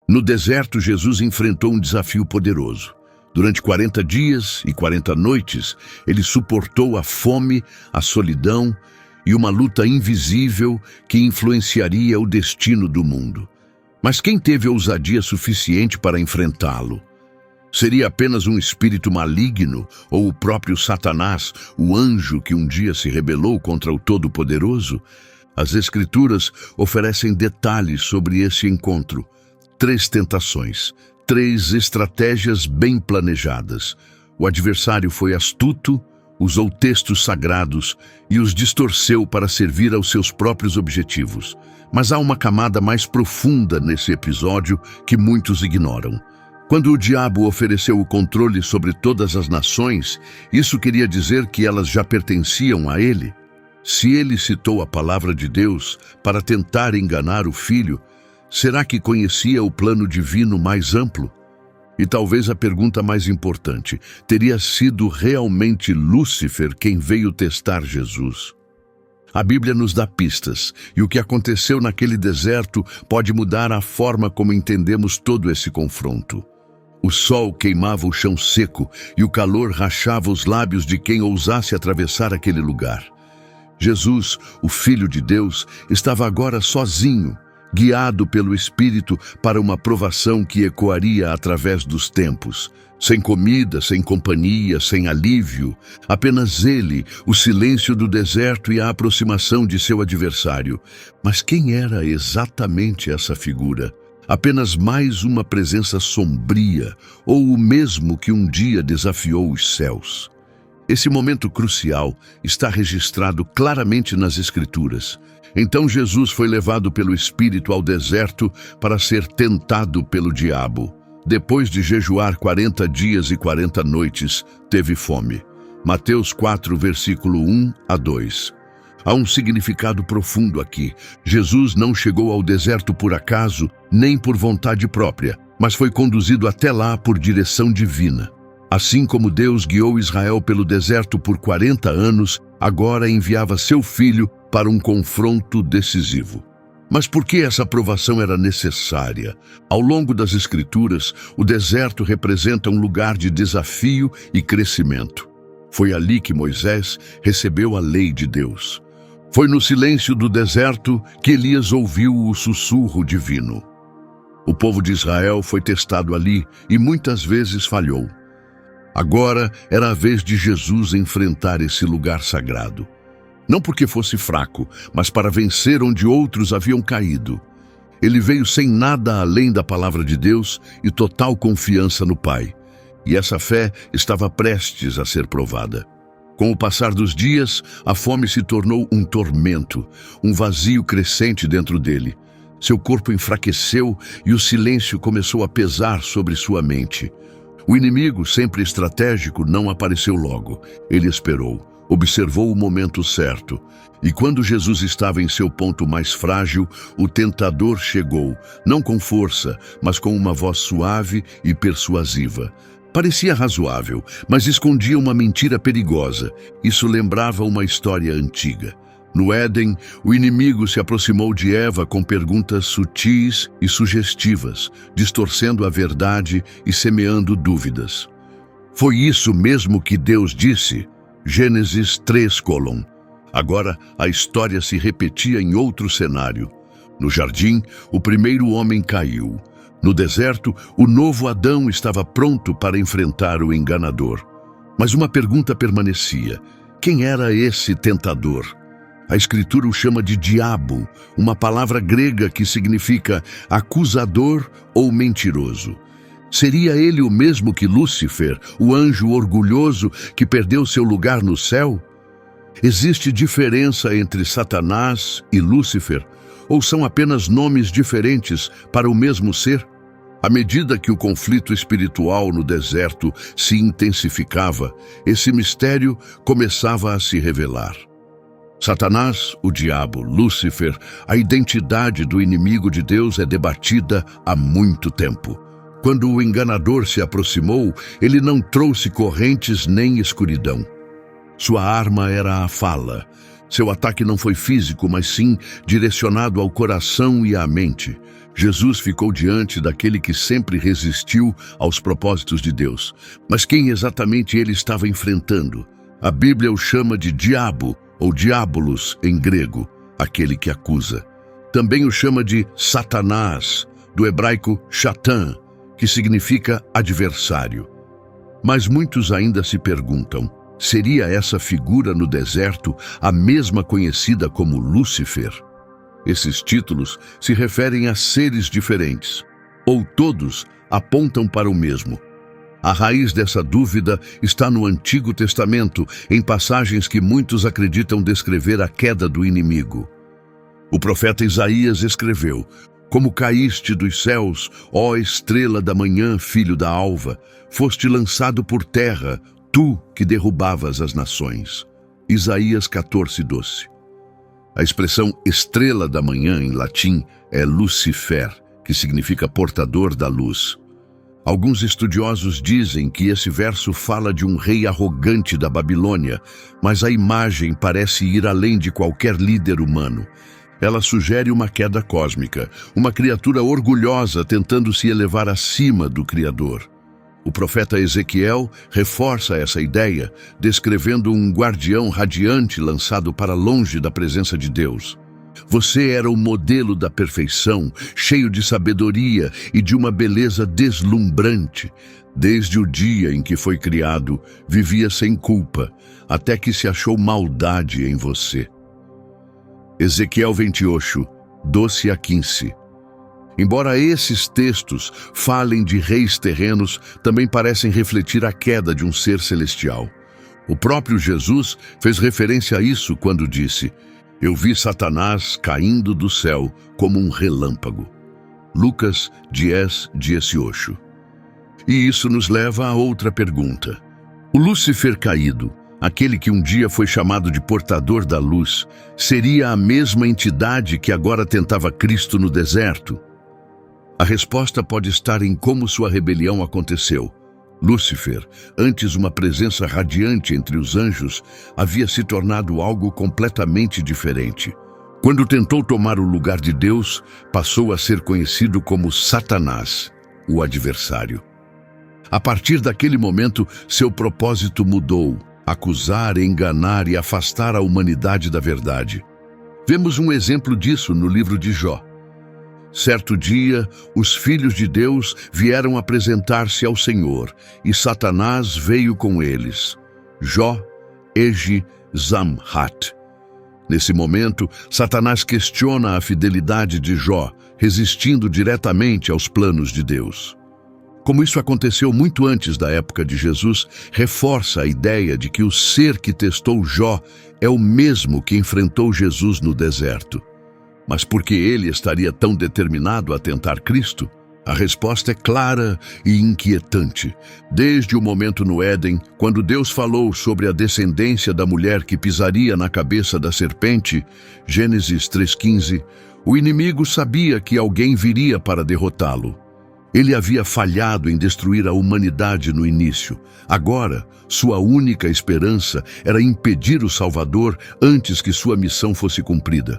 No deserto, Jesus enfrentou um desafio poderoso. Durante 40 dias e 40 noites, ele suportou a fome, a solidão e uma luta invisível que influenciaria o destino do mundo. Mas quem teve ousadia suficiente para enfrentá-lo? Seria apenas um espírito maligno ou o próprio Satanás, o anjo que um dia se rebelou contra o Todo-Poderoso? As Escrituras oferecem detalhes sobre esse encontro. 3 tentações, 3 estratégias bem planejadas. O adversário foi astuto, usou textos sagrados e os distorceu para servir aos seus próprios objetivos. Mas há uma camada mais profunda nesse episódio que muitos ignoram. Quando o diabo ofereceu o controle sobre todas as nações, isso queria dizer que elas já pertenciam a ele? Se ele citou a palavra de Deus para tentar enganar o filho, será que conhecia o plano divino mais amplo? E talvez a pergunta mais importante, teria sido realmente Lúcifer quem veio testar Jesus? A Bíblia nos dá pistas, e o que aconteceu naquele deserto pode mudar a forma como entendemos todo esse confronto. O sol queimava o chão seco e o calor rachava os lábios de quem ousasse atravessar aquele lugar. Jesus, o Filho de Deus, estava agora sozinho, guiado pelo Espírito para uma provação que ecoaria através dos tempos. Sem comida, sem companhia, sem alívio, apenas ele, o silêncio do deserto e a aproximação de seu adversário. Mas quem era exatamente essa figura? Apenas mais uma presença sombria, ou o mesmo que um dia desafiou os céus? Esse momento crucial está registrado claramente nas Escrituras. Então Jesus foi levado pelo Espírito ao deserto para ser tentado pelo diabo. Depois de jejuar 40 dias e 40 noites, teve fome. Mateus 4, versículo 1 a 2. Há um significado profundo aqui. Jesus não chegou ao deserto por acaso, nem por vontade própria, mas foi conduzido até lá por direção divina. Assim como Deus guiou Israel pelo deserto por 40 anos, agora enviava seu filho para um confronto decisivo. Mas por que essa provação era necessária? Ao longo das Escrituras, o deserto representa um lugar de desafio e crescimento. Foi ali que Moisés recebeu a lei de Deus. Foi no silêncio do deserto que Elias ouviu o sussurro divino. O povo de Israel foi testado ali e muitas vezes falhou. Agora era a vez de Jesus enfrentar esse lugar sagrado. Não porque fosse fraco, mas para vencer onde outros haviam caído. Ele veio sem nada além da palavra de Deus e total confiança no Pai. E essa fé estava prestes a ser provada. Com o passar dos dias, a fome se tornou um tormento, um vazio crescente dentro dele. Seu corpo enfraqueceu e o silêncio começou a pesar sobre sua mente. O inimigo, sempre estratégico, não apareceu logo. Ele esperou. Observou o momento certo. E quando Jesus estava em seu ponto mais frágil, o tentador chegou, não com força, mas com uma voz suave e persuasiva. Parecia razoável, mas escondia uma mentira perigosa. Isso lembrava uma história antiga. No Éden, o inimigo se aproximou de Eva com perguntas sutis e sugestivas, distorcendo a verdade e semeando dúvidas. Foi isso mesmo que Deus disse? Gênesis 3, Agora, a história se repetia em outro cenário. No jardim, o primeiro homem caiu. No deserto, o novo Adão estava pronto para enfrentar o enganador. Mas uma pergunta permanecia. Quem era esse tentador? A Escritura o chama de diabo, uma palavra grega que significa acusador ou mentiroso. Seria ele o mesmo que Lúcifer, o anjo orgulhoso que perdeu seu lugar no céu? Existe diferença entre Satanás e Lúcifer, ou são apenas nomes diferentes para o mesmo ser? À medida que o conflito espiritual no deserto se intensificava, esse mistério começava a se revelar. Satanás, o diabo, Lúcifer, a identidade do inimigo de Deus é debatida há muito tempo. Quando o enganador se aproximou, ele não trouxe correntes nem escuridão. Sua arma era a fala. Seu ataque não foi físico, mas sim direcionado ao coração e à mente. Jesus ficou diante daquele que sempre resistiu aos propósitos de Deus. Mas quem exatamente ele estava enfrentando? A Bíblia o chama de diabo, ou diabolos em grego, aquele que acusa. Também o chama de Satanás, do hebraico Shatã, que significa adversário. Mas muitos ainda se perguntam, seria essa figura no deserto a mesma conhecida como Lúcifer? Esses títulos se referem a seres diferentes, ou todos apontam para o mesmo. A raiz dessa dúvida está no Antigo Testamento, em passagens que muitos acreditam descrever a queda do inimigo. O profeta Isaías escreveu: "Como caíste dos céus, ó estrela da manhã, filho da alva, foste lançado por terra, tu que derrubavas as nações." Isaías 14:12. A expressão estrela da manhã em latim é Lucifer, que significa portador da luz. Alguns estudiosos dizem que esse verso fala de um rei arrogante da Babilônia, mas a imagem parece ir além de qualquer líder humano. Ela sugere uma queda cósmica, uma criatura orgulhosa tentando se elevar acima do Criador. O profeta Ezequiel reforça essa ideia, descrevendo um guardião radiante lançado para longe da presença de Deus. Você era o modelo da perfeição, cheio de sabedoria e de uma beleza deslumbrante. Desde o dia em que foi criado, vivia sem culpa, até que se achou maldade em você. Ezequiel 28, 12 a 15. Embora esses textos falem de reis terrenos, também parecem refletir a queda de um ser celestial. O próprio Jesus fez referência a isso quando disse: "Eu vi Satanás caindo do céu como um relâmpago." Lucas 10, 18. E isso nos leva a outra pergunta. O Lúcifer caído, aquele que um dia foi chamado de portador da luz, seria a mesma entidade que agora tentava Cristo no deserto? A resposta pode estar em como sua rebelião aconteceu. Lúcifer, antes uma presença radiante entre os anjos, havia se tornado algo completamente diferente. Quando tentou tomar o lugar de Deus, passou a ser conhecido como Satanás, o adversário. A partir daquele momento, seu propósito mudou: acusar, enganar e afastar a humanidade da verdade. Vemos um exemplo disso no livro de Jó. Certo dia, os filhos de Deus vieram apresentar-se ao Senhor, e Satanás veio com eles. Jó, Ege, Zamhat. Nesse momento, Satanás questiona a fidelidade de Jó, resistindo diretamente aos planos de Deus. Como isso aconteceu muito antes da época de Jesus, reforça a ideia de que o ser que testou Jó é o mesmo que enfrentou Jesus no deserto. Mas por que ele estaria tão determinado a tentar Cristo? A resposta é clara e inquietante. Desde o momento no Éden, quando Deus falou sobre a descendência da mulher que pisaria na cabeça da serpente, Gênesis 3:15, o inimigo sabia que alguém viria para derrotá-lo. Ele havia falhado em destruir a humanidade no início. Agora, sua única esperança era impedir o Salvador antes que sua missão fosse cumprida.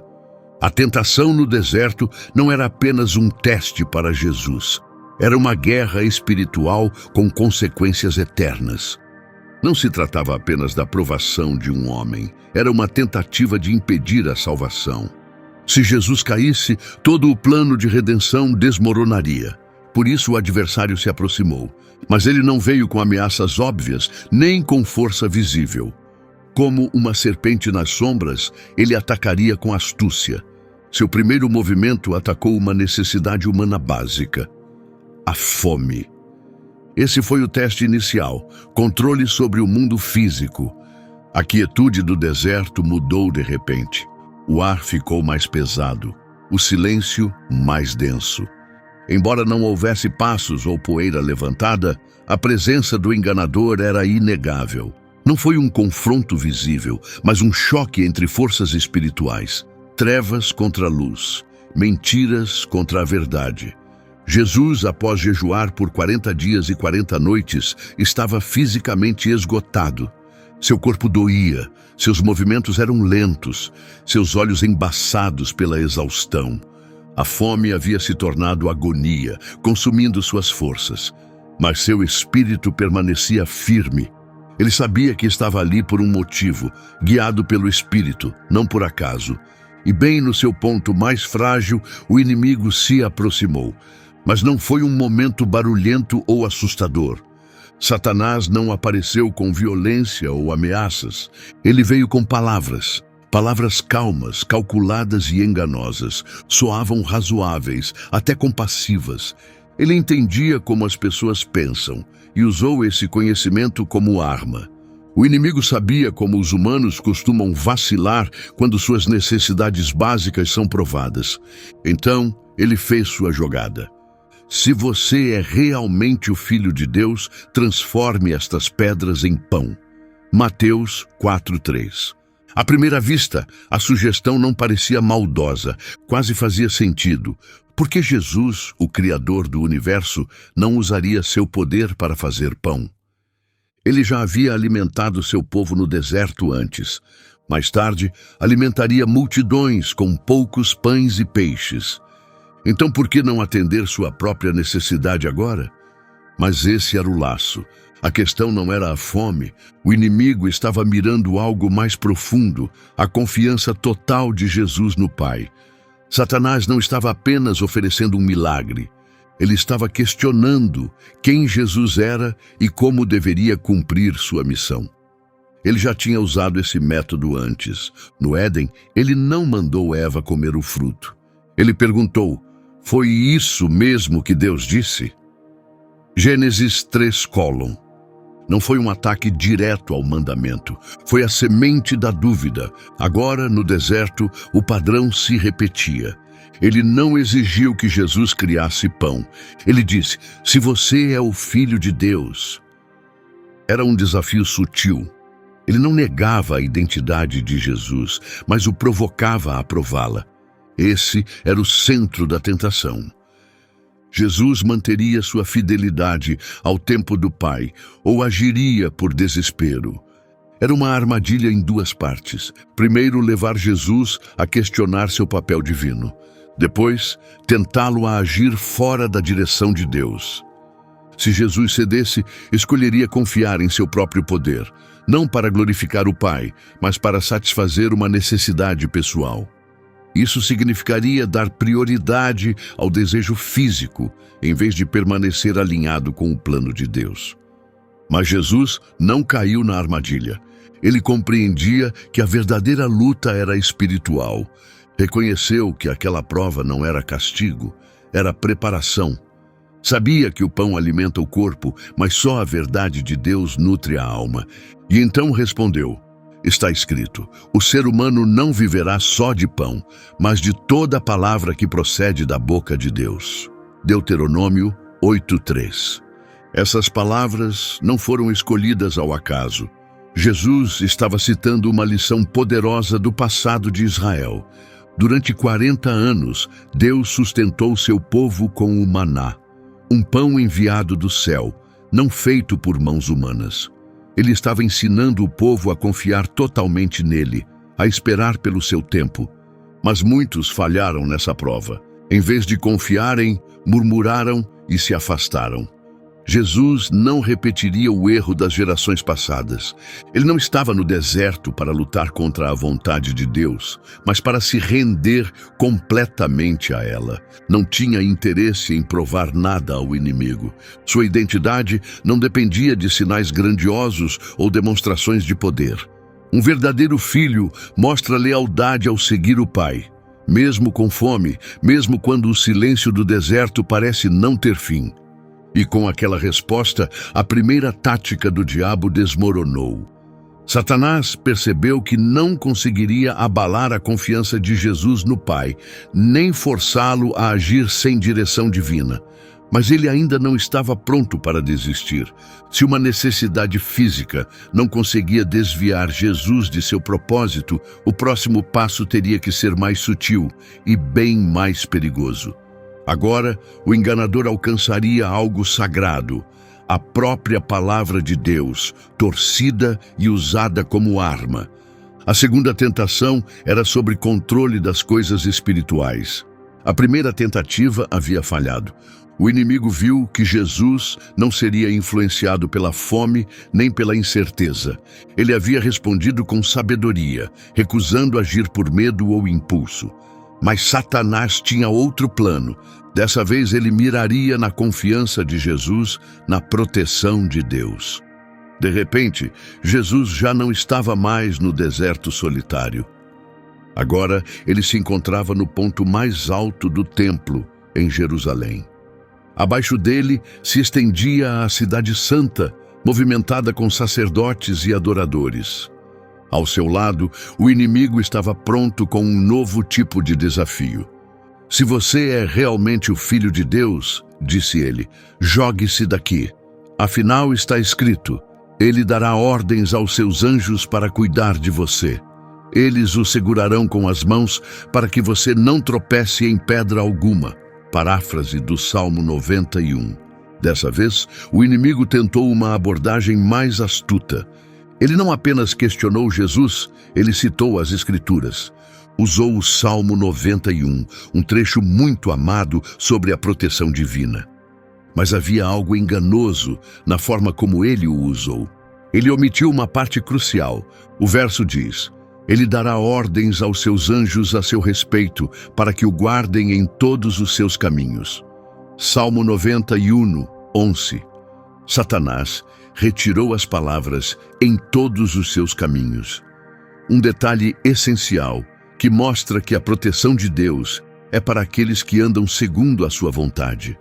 A tentação no deserto não era apenas um teste para Jesus. Era uma guerra espiritual com consequências eternas. Não se tratava apenas da provação de um homem. Era uma tentativa de impedir a salvação. Se Jesus caísse, todo o plano de redenção desmoronaria. Por isso o adversário se aproximou. Mas ele não veio com ameaças óbvias, nem com força visível. Como uma serpente nas sombras, ele atacaria com astúcia. Seu primeiro movimento atacou uma necessidade humana básica: a fome. Esse foi o teste inicial, controle sobre o mundo físico. A quietude do deserto mudou de repente. O ar ficou mais pesado, o silêncio mais denso. Embora não houvesse passos ou poeira levantada, a presença do enganador era inegável. Não foi um confronto visível, mas um choque entre forças espirituais. Trevas contra a luz, mentiras contra a verdade. Jesus, após jejuar por 40 dias e 40 noites, estava fisicamente esgotado. Seu corpo doía, seus movimentos eram lentos, seus olhos embaçados pela exaustão. A fome havia se tornado agonia, consumindo suas forças. Mas seu espírito permanecia firme. Ele sabia que estava ali por um motivo, guiado pelo Espírito, não por acaso. E bem no seu ponto mais frágil, o inimigo se aproximou. Mas não foi um momento barulhento ou assustador. Satanás não apareceu com violência ou ameaças. Ele veio com palavras. Palavras calmas, calculadas e enganosas. Soavam razoáveis, até compassivas. Ele entendia como as pessoas pensam e usou esse conhecimento como arma. O inimigo sabia como os humanos costumam vacilar quando suas necessidades básicas são provadas. Então, ele fez sua jogada. Se você é realmente o Filho de Deus, transforme estas pedras em pão. Mateus 4:3. À primeira vista, a sugestão não parecia maldosa, quase fazia sentido. Porque Jesus, o Criador do universo, não usaria seu poder para fazer pão? Ele já havia alimentado seu povo no deserto antes. Mais tarde, alimentaria multidões com poucos pães e peixes. Então, por que não atender sua própria necessidade agora? Mas esse era o laço. A questão não era a fome. O inimigo estava mirando algo mais profundo, a confiança total de Jesus no Pai. Satanás não estava apenas oferecendo um milagre. Ele estava questionando quem Jesus era e como deveria cumprir sua missão. Ele já tinha usado esse método antes. No Éden, ele não mandou Eva comer o fruto. Ele perguntou: foi isso mesmo que Deus disse? Gênesis 3:. Não foi um ataque direto ao mandamento. Foi a semente da dúvida. Agora, no deserto, o padrão se repetia. Ele não exigiu que Jesus criasse pão. Ele disse: se você é o Filho de Deus. Era um desafio sutil. Ele não negava a identidade de Jesus, mas o provocava a prová-la. Esse era o centro da tentação. Jesus manteria sua fidelidade ao tempo do Pai, ou agiria por desespero. Era uma armadilha em duas partes. Primeiro, levar Jesus a questionar seu papel divino. Depois, tentá-lo a agir fora da direção de Deus. Se Jesus cedesse, escolheria confiar em seu próprio poder, não para glorificar o Pai, mas para satisfazer uma necessidade pessoal. Isso significaria dar prioridade ao desejo físico, em vez de permanecer alinhado com o plano de Deus. Mas Jesus não caiu na armadilha. Ele compreendia que a verdadeira luta era espiritual. Reconheceu que aquela prova não era castigo, era preparação. Sabia que o pão alimenta o corpo, mas só a verdade de Deus nutre a alma. E então respondeu: está escrito, o ser humano não viverá só de pão, mas de toda a palavra que procede da boca de Deus. Deuteronômio 8:3. Essas palavras não foram escolhidas ao acaso. Jesus estava citando uma lição poderosa do passado de Israel. Durante 40 anos, Deus sustentou seu povo com o maná, um pão enviado do céu, não feito por mãos humanas. Ele estava ensinando o povo a confiar totalmente nele, a esperar pelo seu tempo. Mas muitos falharam nessa prova. Em vez de confiarem, murmuraram e se afastaram. Jesus não repetiria o erro das gerações passadas. Ele não estava no deserto para lutar contra a vontade de Deus, mas para se render completamente a ela. Não tinha interesse em provar nada ao inimigo. Sua identidade não dependia de sinais grandiosos ou demonstrações de poder. Um verdadeiro filho mostra lealdade ao seguir o Pai, mesmo com fome, mesmo quando o silêncio do deserto parece não ter fim. E com aquela resposta, a primeira tática do diabo desmoronou. Satanás percebeu que não conseguiria abalar a confiança de Jesus no Pai, nem forçá-lo a agir sem direção divina. Mas ele ainda não estava pronto para desistir. Se uma necessidade física não conseguia desviar Jesus de seu propósito, o próximo passo teria que ser mais sutil e bem mais perigoso. Agora, o enganador alcançaria algo sagrado, a própria palavra de Deus, torcida e usada como arma. A segunda tentação era sobre controle das coisas espirituais. A primeira tentativa havia falhado. O inimigo viu que Jesus não seria influenciado pela fome nem pela incerteza. Ele havia respondido com sabedoria, recusando agir por medo ou impulso. Mas Satanás tinha outro plano. Dessa vez ele miraria na confiança de Jesus, na proteção de Deus. De repente, Jesus já não estava mais no deserto solitário. Agora ele se encontrava no ponto mais alto do templo, em Jerusalém. Abaixo dele se estendia a Cidade Santa, movimentada com sacerdotes e adoradores. Ao seu lado, o inimigo estava pronto com um novo tipo de desafio. Se você é realmente o Filho de Deus, disse ele, jogue-se daqui. Afinal está escrito, ele dará ordens aos seus anjos para cuidar de você. Eles o segurarão com as mãos para que você não tropece em pedra alguma. Paráfrase do Salmo 91. Dessa vez, o inimigo tentou uma abordagem mais astuta. Ele não apenas questionou Jesus, ele citou as Escrituras. Usou o Salmo 91, um trecho muito amado sobre a proteção divina. Mas havia algo enganoso na forma como ele o usou. Ele omitiu uma parte crucial. O verso diz: ele dará ordens aos seus anjos a seu respeito, para que o guardem em todos os seus caminhos. Salmo 91, 11. Satanás retirou as palavras em todos os seus caminhos. Um detalhe essencial que mostra que a proteção de Deus é para aqueles que andam segundo a sua vontade.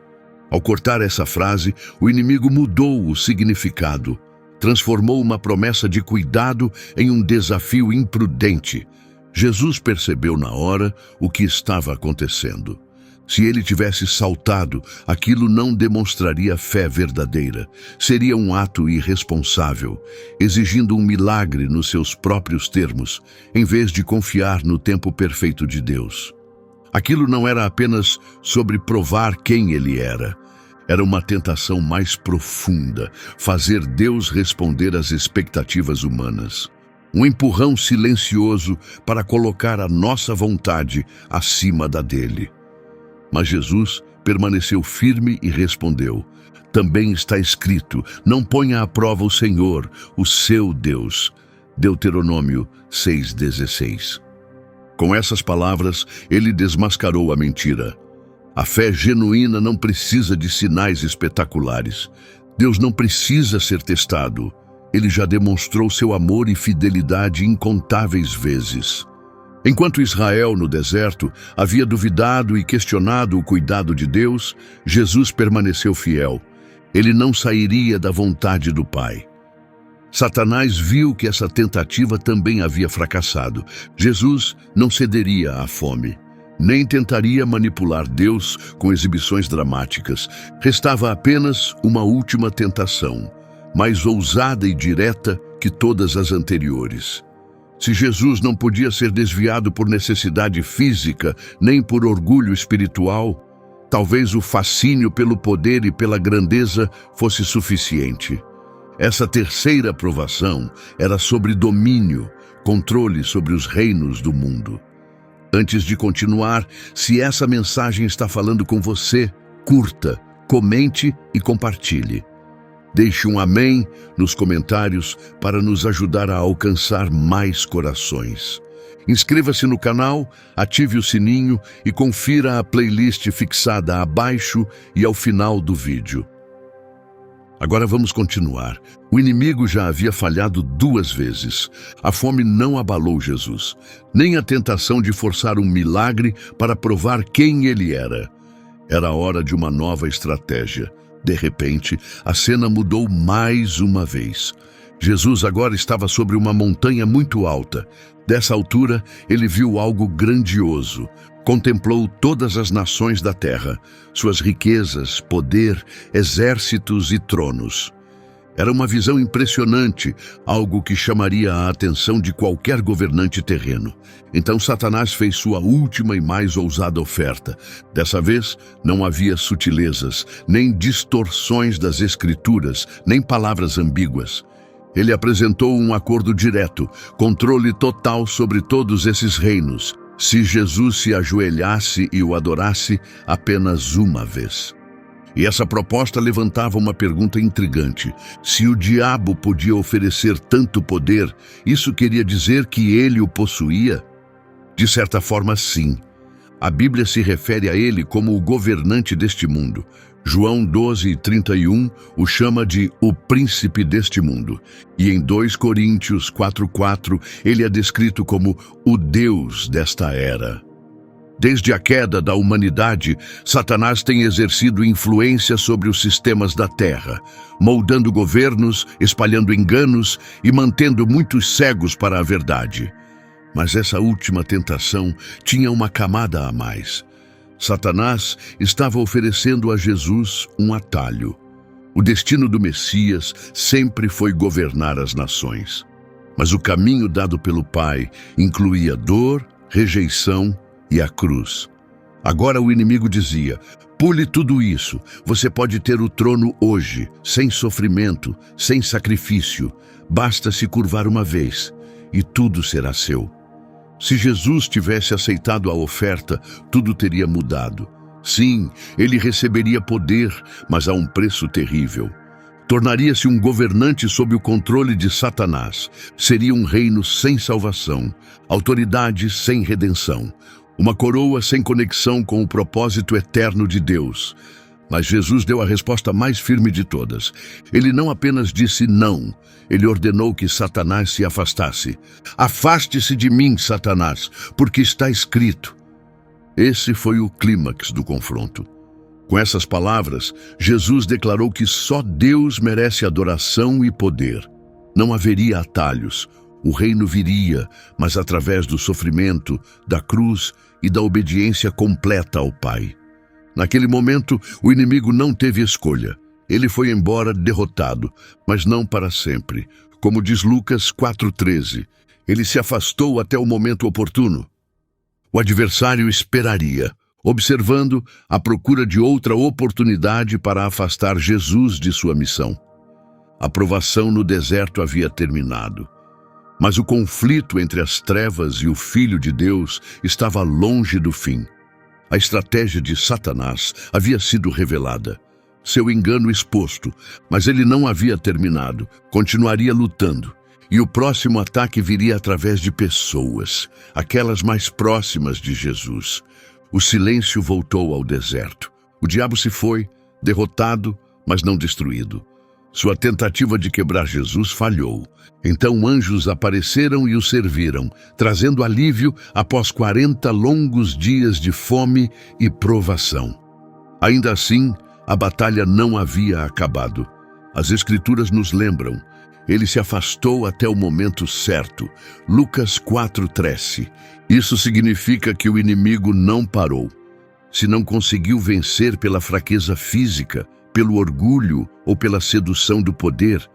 Ao cortar essa frase, o inimigo mudou o significado. Transformou uma promessa de cuidado em um desafio imprudente. Jesus percebeu na hora o que estava acontecendo. Se ele tivesse saltado, aquilo não demonstraria fé verdadeira. Seria um ato irresponsável, exigindo um milagre nos seus próprios termos, em vez de confiar no tempo perfeito de Deus. Aquilo não era apenas sobre provar quem ele era. Era uma tentação mais profunda, fazer Deus responder às expectativas humanas. Um empurrão silencioso para colocar a nossa vontade acima da dele. Mas Jesus permaneceu firme e respondeu: também está escrito, não ponha à prova o Senhor, o seu Deus. Deuteronômio 6,16. Com essas palavras, ele desmascarou a mentira. A fé genuína não precisa de sinais espetaculares. Deus não precisa ser testado. Ele já demonstrou seu amor e fidelidade incontáveis vezes. Enquanto Israel, no deserto, havia duvidado e questionado o cuidado de Deus, Jesus permaneceu fiel. Ele não sairia da vontade do Pai. Satanás viu que essa tentativa também havia fracassado. Jesus não cederia à fome. Nem tentaria manipular Deus com exibições dramáticas. Restava apenas uma última tentação, mais ousada e direta que todas as anteriores. Se Jesus não podia ser desviado por necessidade física, nem por orgulho espiritual, talvez o fascínio pelo poder e pela grandeza fosse suficiente. Essa terceira provação era sobre domínio, controle sobre os reinos do mundo. Antes de continuar, se essa mensagem está falando com você, curta, comente e compartilhe. Deixe um amém nos comentários para nos ajudar a alcançar mais corações. Inscreva-se no canal, ative o sininho e confira a playlist fixada abaixo e ao final do vídeo. Agora vamos continuar. O inimigo já havia falhado 2 vezes. A fome não abalou Jesus, nem a tentação de forçar um milagre para provar quem ele era. Era a hora de uma nova estratégia. De repente, a cena mudou mais uma vez. Jesus agora estava sobre uma montanha muito alta. Dessa altura, ele viu algo grandioso. Contemplou todas as nações da terra, suas riquezas, poder, exércitos e tronos. Era uma visão impressionante, algo que chamaria a atenção de qualquer governante terreno. Então Satanás fez sua última e mais ousada oferta. Dessa vez, não havia sutilezas, nem distorções das Escrituras, nem palavras ambíguas. Ele apresentou um acordo direto, controle total sobre todos esses reinos. se Jesus se ajoelhasse e o adorasse apenas uma vez. E essa proposta levantava uma pergunta intrigante. Se o diabo podia oferecer tanto poder, isso queria dizer que ele o possuía? De certa forma, sim. A Bíblia se refere a ele como o governante deste mundo. João 12:31 o chama de o príncipe deste mundo. E em 2 Coríntios 4:4 ele é descrito como o Deus desta era. Desde a queda da humanidade, Satanás tem exercido influência sobre os sistemas da terra, moldando governos, espalhando enganos e mantendo muitos cegos para a verdade. Mas essa última tentação tinha uma camada a mais. Satanás estava oferecendo a Jesus um atalho. O destino do Messias sempre foi governar as nações. Mas o caminho dado pelo Pai incluía dor, rejeição e a cruz. Agora o inimigo dizia: pule tudo isso, você pode ter o trono hoje, sem sofrimento, sem sacrifício. Basta se curvar uma vez e tudo será seu. Se Jesus tivesse aceitado a oferta, tudo teria mudado. Sim, ele receberia poder, mas a um preço terrível. Tornaria-se um governante sob o controle de Satanás. Seria um reino sem salvação, autoridade sem redenção, uma coroa sem conexão com o propósito eterno de Deus. Mas Jesus deu a resposta mais firme de todas. Ele não apenas disse não, ele ordenou que Satanás se afastasse. Afaste-se de mim, Satanás, porque está escrito. Esse foi o clímax do confronto. Com essas palavras, Jesus declarou que só Deus merece adoração e poder. Não haveria atalhos. O reino viria, mas através do sofrimento, da cruz e da obediência completa ao Pai. Naquele momento, o inimigo não teve escolha. Ele foi embora derrotado, mas não para sempre. Como diz Lucas 4:13, ele se afastou até o momento oportuno. O adversário esperaria, observando à procura de outra oportunidade para afastar Jesus de sua missão. A provação no deserto havia terminado. Mas o conflito entre as trevas e o Filho de Deus estava longe do fim. A estratégia de Satanás havia sido revelada, seu engano exposto, mas ele não havia terminado, continuaria lutando. E o próximo ataque viria através de pessoas, aquelas mais próximas de Jesus. O silêncio voltou ao deserto. O diabo se foi, derrotado, mas não destruído. Sua tentativa de quebrar Jesus falhou. Então anjos apareceram e o serviram, trazendo alívio após 40 longos dias de fome e provação. Ainda assim, a batalha não havia acabado. As Escrituras nos lembram: ele se afastou até o momento certo. Lucas 4:13. Isso significa que o inimigo não parou. Se não conseguiu vencer pela fraqueza física, pelo orgulho ou pela sedução do poder,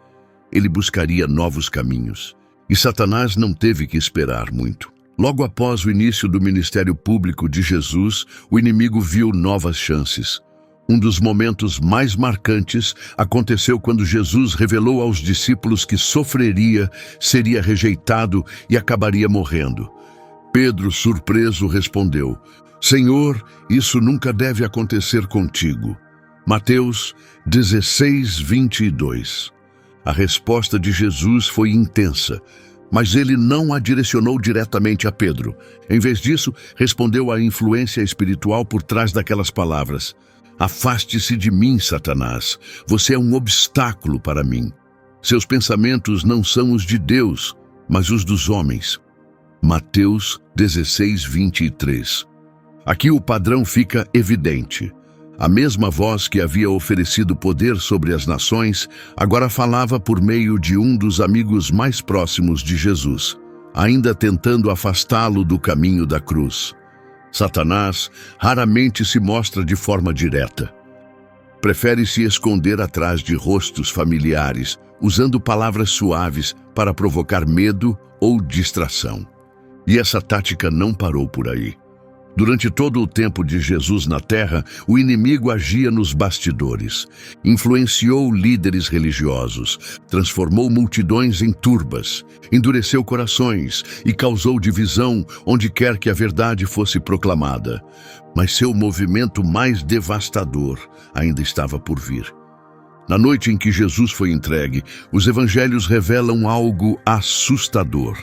ele buscaria novos caminhos. E Satanás não teve que esperar muito. Logo após o início do ministério público de Jesus, o inimigo viu novas chances. Um dos momentos mais marcantes aconteceu quando Jesus revelou aos discípulos que sofreria, seria rejeitado e acabaria morrendo. Pedro, surpreso, respondeu: Senhor, isso nunca deve acontecer contigo. Mateus 16:22. A resposta de Jesus foi intensa, mas ele não a direcionou diretamente a Pedro. Em vez disso, respondeu à influência espiritual por trás daquelas palavras: Afaste-se de mim, Satanás. Você é um obstáculo para mim. Seus pensamentos não são os de Deus, mas os dos homens. Mateus 16:23. Aqui o padrão fica evidente. A mesma voz que havia oferecido poder sobre as nações, agora falava por meio de um dos amigos mais próximos de Jesus, ainda tentando afastá-lo do caminho da cruz. Satanás raramente se mostra de forma direta. Prefere se esconder atrás de rostos familiares, usando palavras suaves para provocar medo ou distração. E essa tática não parou por aí. Durante todo o tempo de Jesus na terra, o inimigo agia nos bastidores. Influenciou líderes religiosos, transformou multidões em turbas, endureceu corações e causou divisão onde quer que a verdade fosse proclamada. Mas seu movimento mais devastador ainda estava por vir. Na noite em que Jesus foi entregue, os evangelhos revelam algo assustador.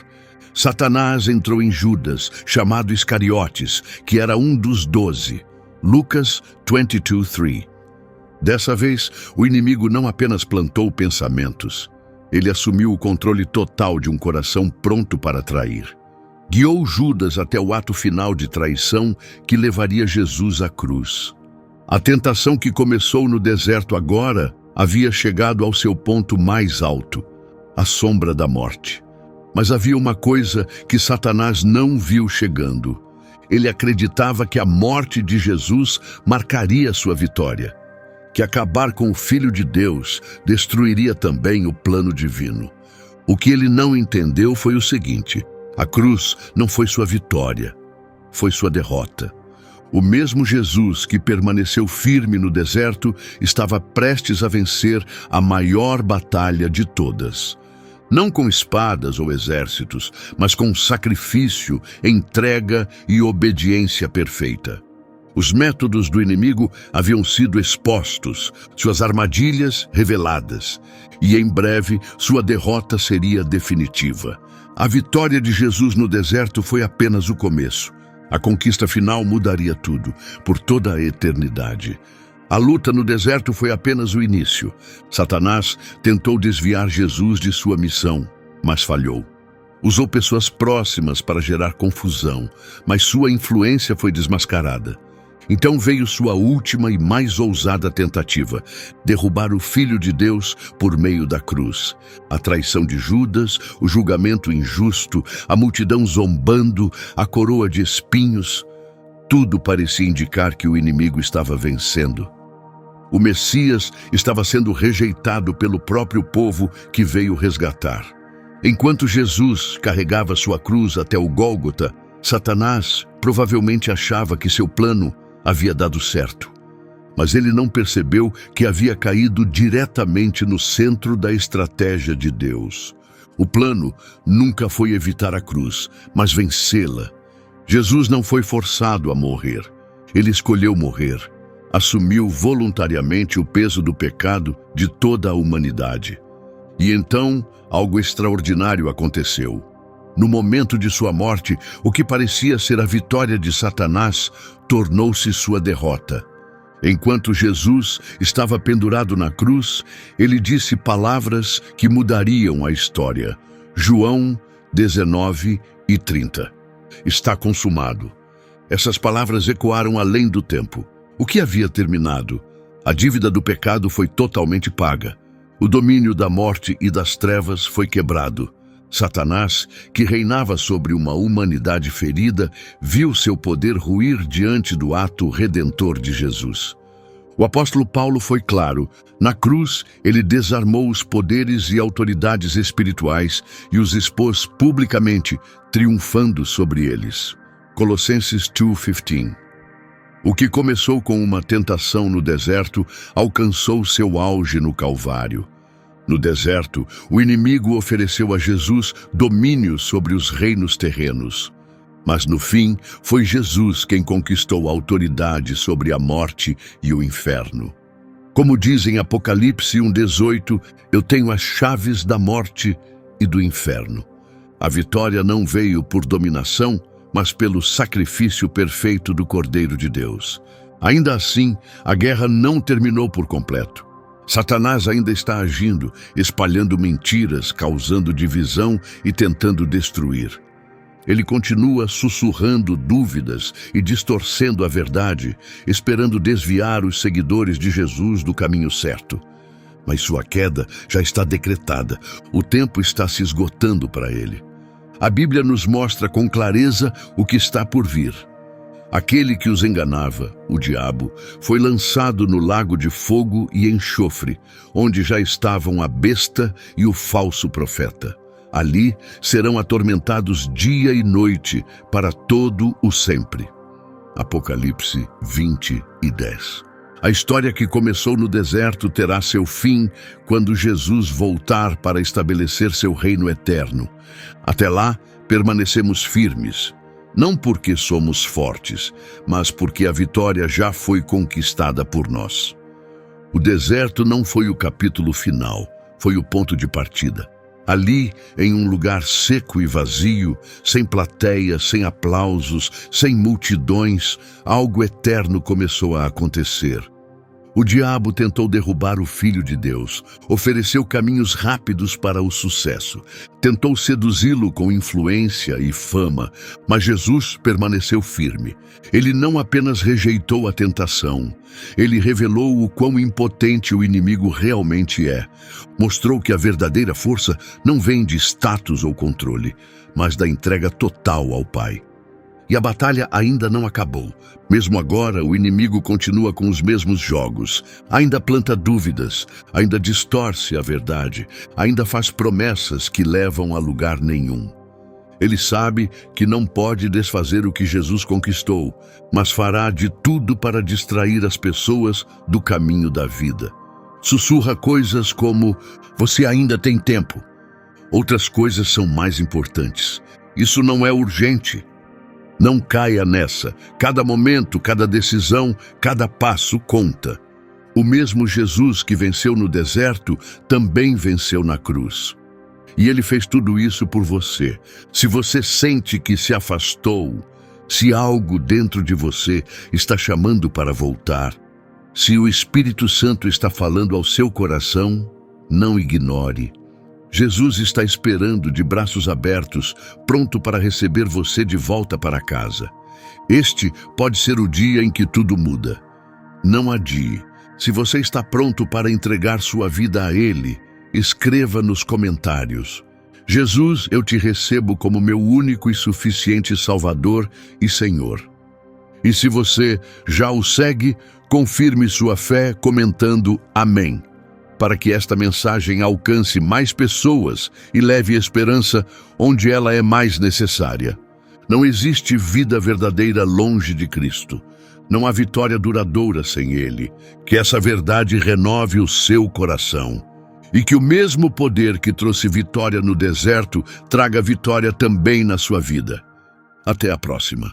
Satanás entrou em Judas, chamado Iscariotes, que era um dos 12. Lucas 22:3. Dessa vez, o inimigo não apenas plantou pensamentos, ele assumiu o controle total de um coração pronto para trair. Guiou Judas até o ato final de traição que levaria Jesus à cruz. A tentação que começou no deserto agora havia chegado ao seu ponto mais alto, a sombra da morte. Mas havia uma coisa que Satanás não viu chegando. Ele acreditava que a morte de Jesus marcaria sua vitória, que acabar com o Filho de Deus destruiria também o plano divino. O que ele não entendeu foi o seguinte: a cruz não foi sua vitória, foi sua derrota. O mesmo Jesus que permaneceu firme no deserto estava prestes a vencer a maior batalha de todas. Não com espadas ou exércitos, mas com sacrifício, entrega e obediência perfeita. Os métodos do inimigo haviam sido expostos, suas armadilhas reveladas, e em breve sua derrota seria definitiva. A vitória de Jesus no deserto foi apenas o começo. A conquista final mudaria tudo, por toda a eternidade. A luta no deserto foi apenas o início. Satanás tentou desviar Jesus de sua missão, mas falhou. Usou pessoas próximas para gerar confusão, mas sua influência foi desmascarada. Então veio sua última e mais ousada tentativa: derrubar o Filho de Deus por meio da cruz. A traição de Judas, o julgamento injusto, a multidão zombando, a coroa de espinhos, tudo parecia indicar que o inimigo estava vencendo. O Messias estava sendo rejeitado pelo próprio povo que veio resgatar. Enquanto Jesus carregava sua cruz até o Gólgota, Satanás provavelmente achava que seu plano havia dado certo. Mas ele não percebeu que havia caído diretamente no centro da estratégia de Deus. O plano nunca foi evitar a cruz, mas vencê-la. Jesus não foi forçado a morrer. Ele escolheu morrer. Assumiu voluntariamente o peso do pecado de toda a humanidade. E então, algo extraordinário aconteceu. No momento de sua morte, o que parecia ser a vitória de Satanás tornou-se sua derrota. Enquanto Jesus estava pendurado na cruz, ele disse palavras que mudariam a história. João 19:30. Está consumado. Essas palavras ecoaram além do tempo. O que havia terminado? A dívida do pecado foi totalmente paga. O domínio da morte e das trevas foi quebrado. Satanás, que reinava sobre uma humanidade ferida, viu seu poder ruir diante do ato redentor de Jesus. O apóstolo Paulo foi claro: na cruz, ele desarmou os poderes e autoridades espirituais e os expôs publicamente, triunfando sobre eles. Colossenses 2:15. O que começou com uma tentação no deserto alcançou seu auge no Calvário. No deserto, o inimigo ofereceu a Jesus domínio sobre os reinos terrenos. Mas no fim, foi Jesus quem conquistou a autoridade sobre a morte e o inferno. Como diz em Apocalipse 1:18, eu tenho as chaves da morte e do inferno. A vitória não veio por dominação, mas pelo sacrifício perfeito do Cordeiro de Deus. Ainda assim, a guerra não terminou por completo. Satanás ainda está agindo, espalhando mentiras, causando divisão e tentando destruir. Ele continua sussurrando dúvidas e distorcendo a verdade, esperando desviar os seguidores de Jesus do caminho certo. Mas sua queda já está decretada, o tempo está se esgotando para ele. A Bíblia nos mostra com clareza o que está por vir. Aquele que os enganava, o diabo, foi lançado no lago de fogo e enxofre, onde já estavam a besta e o falso profeta. Ali serão atormentados dia e noite para todo o sempre. Apocalipse 20:10. A história que começou no deserto terá seu fim quando Jesus voltar para estabelecer seu reino eterno. Até lá, permanecemos firmes, não porque somos fortes, mas porque a vitória já foi conquistada por nós. O deserto não foi o capítulo final, foi o ponto de partida. Ali, em um lugar seco e vazio, sem plateia, sem aplausos, sem multidões, algo eterno começou a acontecer. O diabo tentou derrubar o Filho de Deus, ofereceu caminhos rápidos para o sucesso, tentou seduzi-lo com influência e fama, mas Jesus permaneceu firme. Ele não apenas rejeitou a tentação, ele revelou o quão impotente o inimigo realmente é. Mostrou que a verdadeira força não vem de status ou controle, mas da entrega total ao Pai. E a batalha ainda não acabou. Mesmo agora, o inimigo continua com os mesmos jogos. Ainda planta dúvidas, ainda distorce a verdade, ainda faz promessas que levam a lugar nenhum. Ele sabe que não pode desfazer o que Jesus conquistou, mas fará de tudo para distrair as pessoas do caminho da vida. Sussurra coisas como: "Você ainda tem tempo." Outras coisas são mais importantes. "Isso não é urgente." Não caia nessa. Cada momento, cada decisão, cada passo conta. O mesmo Jesus que venceu no deserto também venceu na cruz. E ele fez tudo isso por você. Se você sente que se afastou, se algo dentro de você está chamando para voltar, se o Espírito Santo está falando ao seu coração, não ignore. Jesus está esperando de braços abertos, pronto para receber você de volta para casa. Este pode ser o dia em que tudo muda. Não adie. Se você está pronto para entregar sua vida a Ele, escreva nos comentários: "Jesus, eu te recebo como meu único e suficiente Salvador e Senhor." E se você já o segue, confirme sua fé comentando "Amém", para que esta mensagem alcance mais pessoas e leve esperança onde ela é mais necessária. Não existe vida verdadeira longe de Cristo. Não há vitória duradoura sem Ele. Que essa verdade renove o seu coração. E que o mesmo poder que trouxe vitória no deserto traga vitória também na sua vida. Até a próxima.